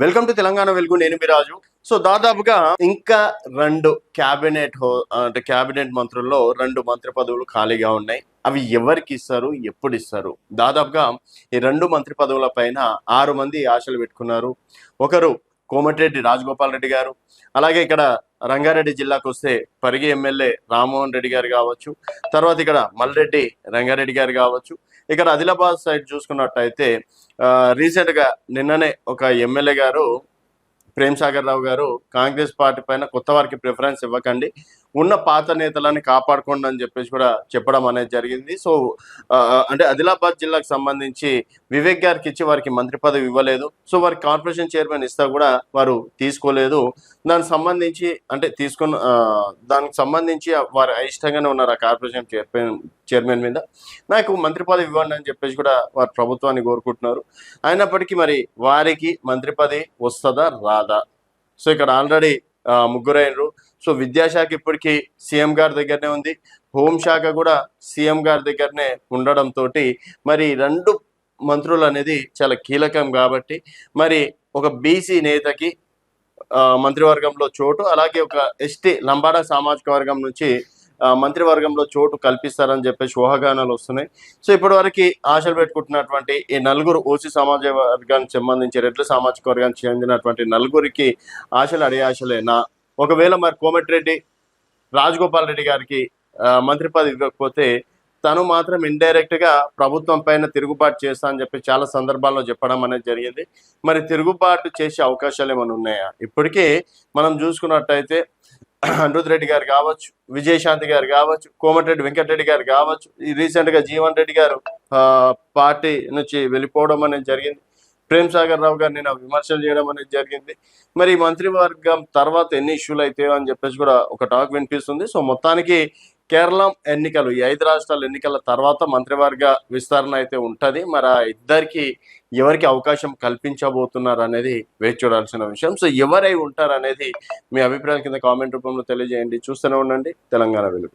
Welcome to Telangana వెలుగు. నేను మీ రాజు. So దాదాపుగా ఇంకా రెండు అంటే క్యాబినెట్ మంత్రుల్లో రెండు మంత్రి పదవులు ఖాళీగా ఉన్నాయి. అవి ఎవరికి ఇస్తారు, ఎప్పుడు ఇస్తారు? దాదాపుగా ఈ రెండు మంత్రి పదవుల పైన 6 మంది ఆశలు పెట్టుకున్నారు. ఒకరు కోమటిరెడ్డి రాజగోపాల్ రెడ్డి గారు, అలాగే ఇక్కడ రంగారెడ్డి జిల్లాకు వస్తే పరిగి ఎమ్మెల్యే రామ్మోహన్ రెడ్డి గారు కావచ్చు, తర్వాత ఇక్కడ మల్రెడ్డి రంగారెడ్డి గారు కావచ్చు. ఇక్కడ ఆదిలాబాద్ సైడ్ చూసుకున్నట్టయితే రీసెంట్ గా నిన్ననే ఒక ఎమ్మెల్యే గారు ప్రేమ్ సాగర్ రావు గారు కాంగ్రెస్ పార్టీ పైన కొత్త వారికి ప్రిఫరెన్స్ ఇవ్వకండి, ఉన్న పాత నేతలని కాపాడుకోండి అని చెప్పేసి కూడా చెప్పడం అనేది జరిగింది. సో అంటే ఆదిలాబాద్ జిల్లాకు సంబంధించి వివేక్ గారికి ఇచ్చి వారికి మంత్రి పదవి ఇవ్వలేదు. సో వారికి కార్పొరేషన్ చైర్మన్ ఇస్తా కూడా వారు తీసుకోలేదు. దానికి సంబంధించి అంటే దానికి సంబంధించి వారు అయిష్టంగానే ఉన్నారు ఆ కార్పొరేషన్ చైర్మన్ మీద. నాకు మంత్రి పదవి ఇవ్వండి అని చెప్పేసి కూడా వారు ప్రభుత్వాన్ని కోరుకుంటున్నారు. అయినప్పటికీ మరి వారికి మంత్రి పదవి వస్తుందా రాదా? సో ఇక్కడ ఆల్రెడీ ముగ్గురైనరు. సో విద్యాశాఖ ఇప్పటికీ సీఎం గారి దగ్గరనే ఉంది, హోంశాఖ కూడా సీఎం గారి దగ్గరనే ఉండడంతో మరి రెండు మంత్రులు అనేది చాలా కీలకం. కాబట్టి మరి ఒక బీసీ నేతకి మంత్రివర్గంలో చోటు, అలాగే ఒక ఎస్టీ లంబాడా సామాజిక వర్గం నుంచి మంత్రివర్గంలో చోటు కల్పిస్తారని చెప్పేసి ఊహాగానాలు వస్తున్నాయి. సో ఇప్పటి వరకు ఆశలు పెట్టుకుంటున్నటువంటి ఈ నలుగురు ఓసీ సమాజ వర్గానికి సంబంధించి రెడ్ల సామాజిక వర్గానికి చెందినటువంటి నలుగురికి ఆశలు అడే ఆశలేనా? ఒకవేళ మరి కోమటిరెడ్డి రాజగోపాల్ రెడ్డి గారికి మంత్రి పదవి ఇవ్వకపోతే తను మాత్రం ఇండైరెక్ట్ గా ప్రభుత్వం పైన తిరుగుబాటు చేస్తా అని చెప్పి చాలా సందర్భాల్లో చెప్పడం అనేది జరిగింది. మరి తిరుగుబాటు చేసే అవకాశాలు ఏమైనా ఉన్నాయా? ఇప్పటికే మనం చూసుకున్నట్టయితే అనిరుద్ రెడ్డి గారు కావచ్చు, విజయశాంతి గారు కావచ్చు, కోమటిరెడ్డి వెంకటరెడ్డి గారు కావచ్చు, రీసెంట్ గా జీవన్ రెడ్డి గారు పార్టీ నుంచి వెళ్ళిపోవడం అనేది జరిగింది. ప్రేమ్ సాగర్ రావు గారు నేను విమర్శలు చేయడం అనేది జరిగింది. మరి మంత్రివర్గం తర్వాత ఎన్ని ఇష్యూలు అయితే అని చెప్పేసి కూడా ఒక టాక్ వినిపిస్తుంది. సో మొత్తానికి కేరళ ఎన్నికలు, ఈ 5 రాష్ట్రాల ఎన్నికల తర్వాత మంత్రివర్గ విస్తరణ అయితే ఉంటది. మరి ఆ ఇద్దరికి ఎవరికి అవకాశం కల్పించబోతున్నారు అనేది వేచి చూడాల్సిన విషయం. సో ఎవరై ఉంటారు అనేది మీ అభిప్రాయాల కింద కామెంట్ రూపంలో తెలియజేయండి. చూస్తూనే ఉండండి తెలంగాణ వెలుగు.